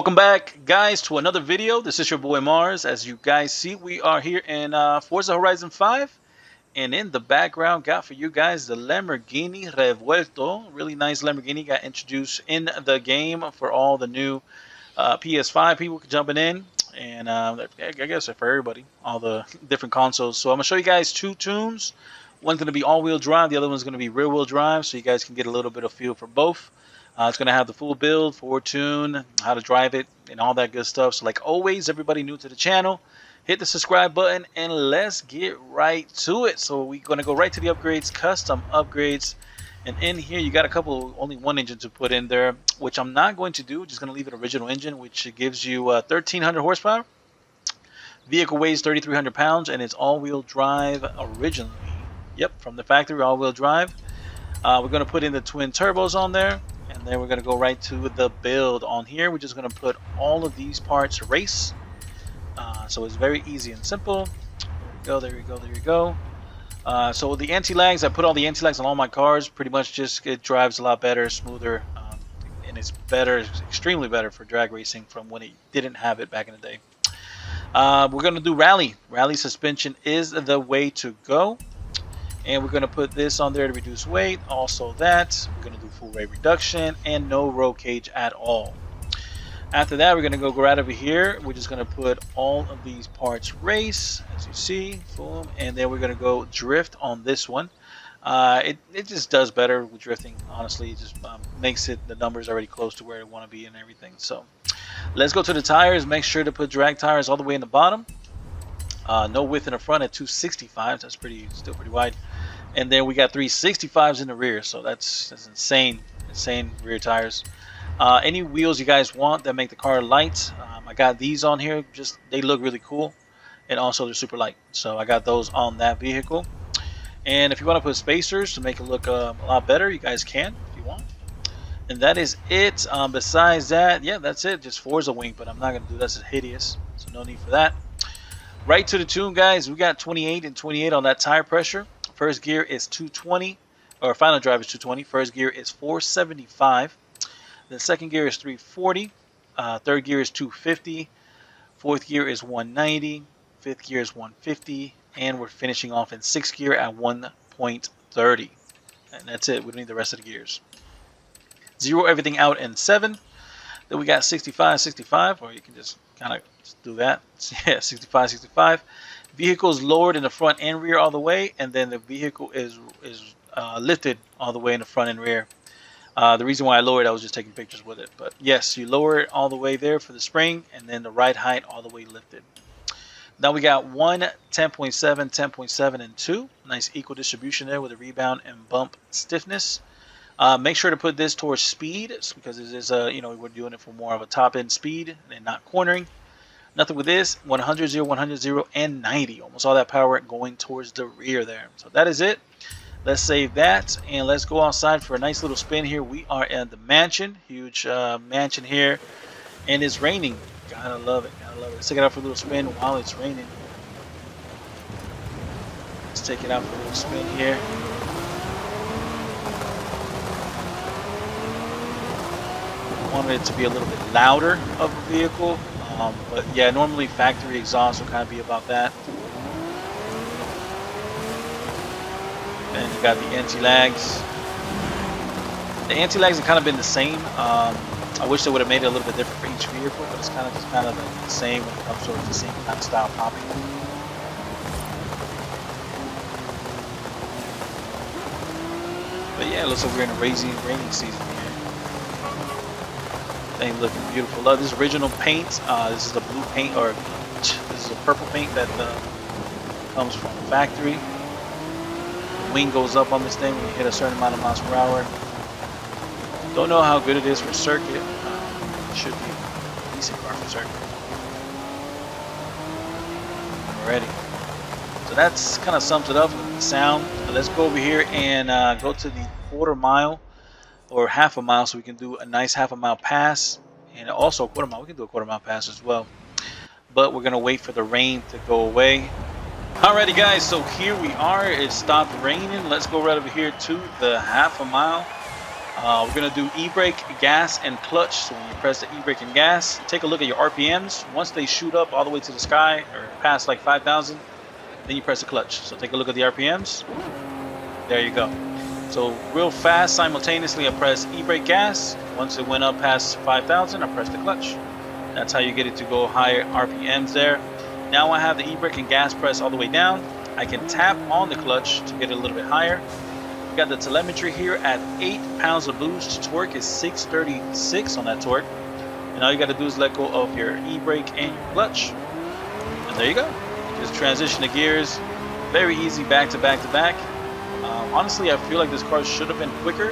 Welcome back, guys, to another video. This is your boy Mars. As you guys see, we are here in Forza Horizon 5, and in the background got for you guys the Lamborghini Revuelto. Really nice Lamborghini got introduced in the game for all the new PS5 people jumping in, and I guess for everybody, all the different consoles. So I'm gonna show you guys two tunes. One's gonna be all-wheel drive, the other one's gonna be rear-wheel drive, so you guys can get a little bit of feel for both. It's going to have the full build, forward tune, how to drive it, and all that good stuff. So like always, everybody new to the channel, hit the subscribe button, and let's get right to it. So we're going to go right to the upgrades, custom upgrades. And in here, you got only one engine to put in there, which I'm not going to do. Just going to leave it original engine, which gives you 1,300 horsepower. Vehicle weighs 3,300 pounds, and it's all-wheel drive originally. Yep, from the factory, all-wheel drive. We're going to put in the twin turbos on there. And then we're going to go right to the build on here. We're just going to put all of these parts race. So it's very easy and simple. There we go. So the anti-lags, I put all the anti-lags on all my cars. Pretty much just it drives a lot better, smoother, and it's better, extremely better for drag racing from when it didn't have it back in the day. We're going to do rally. Rally suspension is the way to go. And we're going to put this on there to reduce weight. Also that. We're going to do full weight reduction and no roll cage at all. After that, we're going to go right over here. We're just going to put all of these parts race, as you see. Boom. And then we're going to go drift on this one. It just does better with drifting, honestly. It just makes it, the numbers already close to where I want to be and everything. So let's go to the tires. Make sure to put drag tires all the way in the bottom. No width in the front at 265. That's still pretty wide. And then we got 365s in the rear, so that's insane rear tires. Any wheels you guys want that make the car light, I got these on here. Just they look really cool, and also they're super light. So I got those on that vehicle. And if you want to put spacers to make it look a lot better, you guys can if you want. And that is it. Besides that, yeah, that's it. Just Forza wing, but I'm not gonna do that. That's hideous, so no need for that. Right to the tune, guys. We got 28 and 28 on that tire pressure. First gear is 220, or final drive is 220. First gear is 475. The second gear is 340. Third gear is 250. Fourth gear is 190. Fifth gear is 150. And we're finishing off in sixth gear at 1.30. And that's it. We don't need the rest of the gears. Zero everything out in 7. Then we got 65, 65, or you can just kind of do that. Yeah, 65, 65. Vehicle is lowered in the front and rear all the way, and then the vehicle is lifted all the way in the front and rear. The reason why I lowered it, I was just taking pictures with it. But yes, you lower it all the way there for the spring, and then the ride height all the way lifted. Now we got 1, 10.7, 10.7, and 2. Nice equal distribution there with a rebound and bump stiffness. Make sure to put this towards speed because it is we're doing it for more of a top end speed and not cornering. Nothing with this. 100, 0, 100, 0, and 90. Almost all that power going towards the rear there. So that is it. Let's save that and let's go outside for a nice little spin here. We are at the mansion, huge mansion here, and it's raining. Gotta love it. Gotta love it. Let's take it out for a little spin while it's raining. Let's take it out for a little spin here. Wanted it to be a little bit louder of a vehicle, but yeah, normally factory exhaust will kind of be about that. And you got the anti-lags. The anti-lags have kind of been the same. I wish they would have made it a little bit different for each vehicle, but it's kind of the same when it comes to the same kind of style popping. But yeah, it looks like we're in a rainy season here. Thing looking beautiful. Love this original paint. This is the blue paint, or this is a purple paint that comes from the factory. The wing goes up on this thing when you hit a certain amount of miles per hour. Don't know how good it is for circuit. It should be a decent car for circuit. Alrighty. So that's kind of sums it up with the sound. So let's go over here and go to the quarter mile. Or half a mile, so we can do a nice half a mile pass, and also a quarter mile. We can do a quarter mile pass as well, but we're gonna wait for the rain to go away. Alrighty, guys, so here we are. It stopped raining. Let's go right over here to the half a mile. We're gonna do e-brake, gas, and clutch. So when you press the e-brake and gas, take a look at your RPMs. Once they shoot up all the way to the sky or past like 5,000, then you press the clutch. So take a look at the RPMs. There you go. So real fast, simultaneously, I press e-brake gas. Once it went up past 5,000, I press the clutch. That's how you get it to go higher RPMs there. Now I have the e-brake and gas pressed all the way down. I can tap on the clutch to get it a little bit higher. We got the telemetry here at 8 pounds of boost. Torque is 636 on that torque. And all you got to do is let go of your e-brake and your clutch. And there you go. Just transition the gears. Very easy back to back to back. Honestly, I feel like this car should have been quicker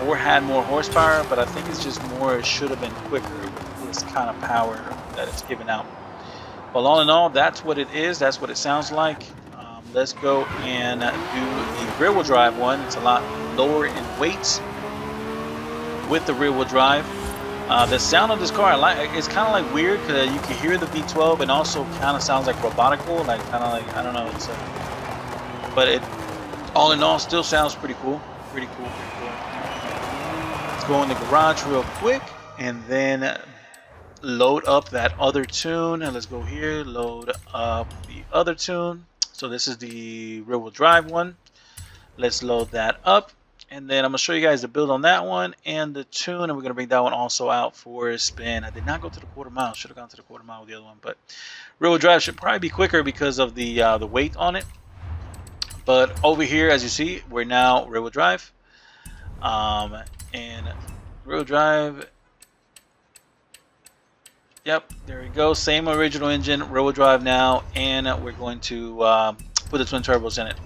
or had more horsepower, but I think it's just more should have been quicker with this kind of power that it's giving out. But all in all, that's what it is. That's what it sounds like. Let's go and do the rear-wheel drive one. It's a lot lower in weight with the rear-wheel drive. The sound of this car, it's kind of like weird because you can hear the V12 and also kind of sounds like robotical, like kind of like, I don't know. It's but it, all in all, still sounds pretty cool. Pretty cool. Let's go in the garage real quick and then load up that other tune. And let's go here, load up the other tune. So this is the rear-wheel drive one. Let's load that up. And then I'm going to show you guys the build on that one and the tune. And we're going to bring that one also out for a spin. I did not go to the quarter mile. Should have gone to the quarter mile with the other one. But rear-wheel drive should probably be quicker because of the weight on it. But over here, as you see, we're now rear-wheel drive. And rear-wheel drive. Yep, there we go. Same original engine, rear-wheel drive now, and we're going to put the twin turbos in it.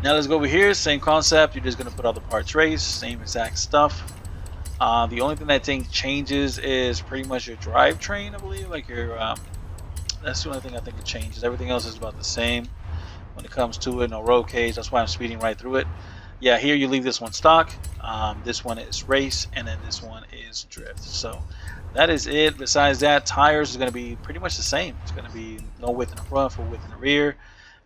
Now let's go over here. Same concept. You're just going to put all the parts race, same exact stuff. The only thing that I think changes is pretty much your drivetrain, I believe. Like your, that's the only thing I think it changes. Everything else is about the same when it comes to it. No roll cage. That's why I'm speeding right through it. Yeah, here you leave this one stock. This one is race, and then this one is drift. So that is it. Besides that, tires is going to be pretty much the same. It's going to be no width in the front, full width in the rear,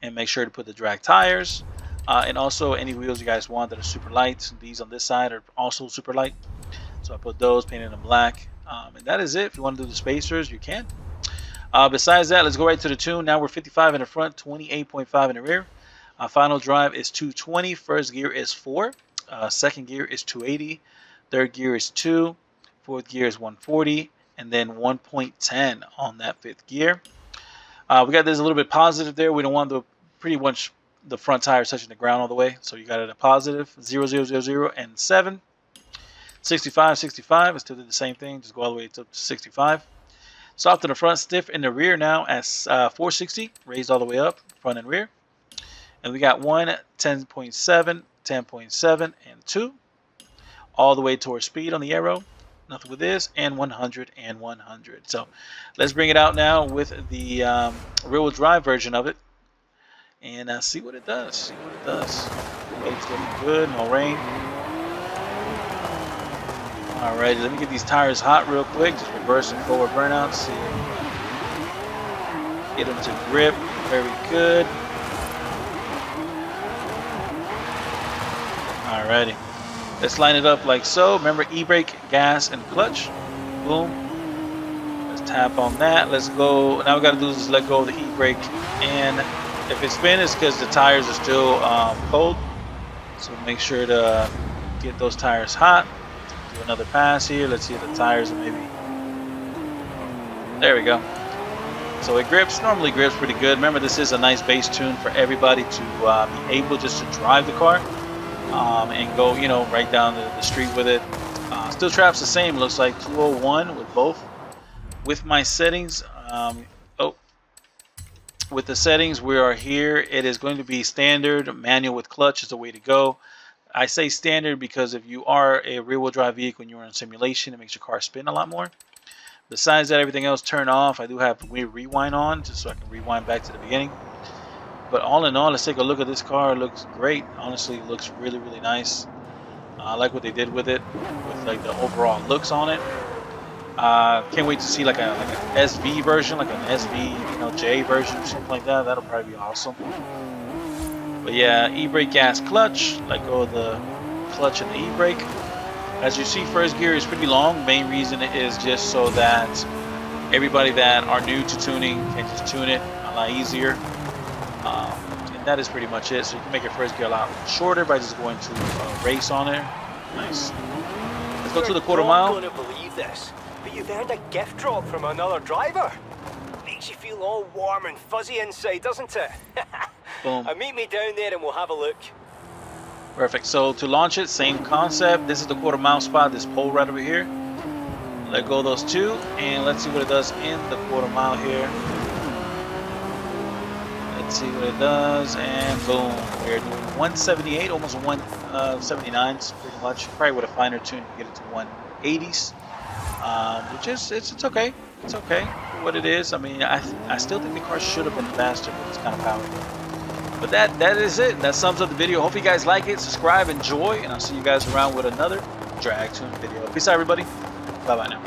and make sure to put the drag tires. And also any wheels you guys want that are super light. These on this side are also super light. So I put those, painted them black. And that is it. If you want to do the spacers, you can. Besides that, let's go right to the tune. Now we're 55 in the front, 28.5 in the rear. Final drive is 220. First gear is 4. Second gear is 280. Third gear is 2. Fourth gear is 140. And then 1.10 on that fifth gear. We got this a little bit positive there. We don't want the pretty much the front tire touching the ground all the way. So you got it a positive. 0, 0, 0, 0, and 7. 65, 65. I still did the same thing. Just go all the way up to 65. Soft in the front, stiff in the rear now at 460. Raised all the way up, front and rear. And we got 1, 10.7, 10.7, and 2. All the way towards speed on the arrow. Nothing with this. And 100 and 100. So let's bring it out now with the rear-wheel drive version of it. And see what it does. See what it does. Road's looking good. No rain. Alright, let me get these tires hot real quick. Just reverse and forward burnouts. See. Get them to grip. Very good. Alrighty. Let's line it up like so. Remember, e-brake, gas, and clutch. Boom. Let's tap on that. Let's go. Now we got to do is let go of the e-brake. And if it's spin, it's because the tires are still cold. So make sure to get those tires hot. Do another pass here. Let's see if the tires are maybe. There we go. So it grips. Normally grips pretty good. Remember, this is a nice base tune for everybody to be able just to drive the car. And go, you know, right down the street with it. Still traps the same. Looks like 201 with both. With my settings, with the settings, we are here. It is going to be standard. Manual with clutch is the way to go. I say standard because if you are a rear-wheel drive vehicle and you're in simulation, it makes your car spin a lot more. Besides that, everything else turn off. I do have rewind on just so I can rewind back to the beginning. But all in all, let's take a look at this car. It looks great. Honestly, it looks really, really nice. I like what they did with it, with like the overall looks on it. Can't wait to see like an SV version, like an SV, you know, J version or something like that. That'll probably be awesome. But yeah, e-brake, gas, clutch. Let go of the clutch and the e-brake. As you see, first gear is pretty long. Main reason is just so that everybody that are new to tuning can just tune it a lot easier. And that is pretty much it. So you can make your first gear a lot shorter by just going to race on it. Nice. Let's go to the quarter mile. You're not going to believe this, but you've earned a gift drop from another driver. Makes you feel all warm and fuzzy inside, doesn't it? Boom. Meet me down there and we'll have a look. Perfect. So to launch it, same concept. This is the quarter mile spot, this pole right over here. Let go of those two, and let's see what it does in the quarter mile here. Let's see what it does, and boom. We're doing 178, almost 179, pretty much. Probably with a finer tune, you get it to 180s. Which is, it's okay. It's okay for what it is. I mean, I still think the car should have been faster with this kind of power. But that is it. That sums up the video. Hope you guys like it. Subscribe, enjoy, and I'll see you guys around with another drag tune video. Peace out, everybody. Bye-bye now.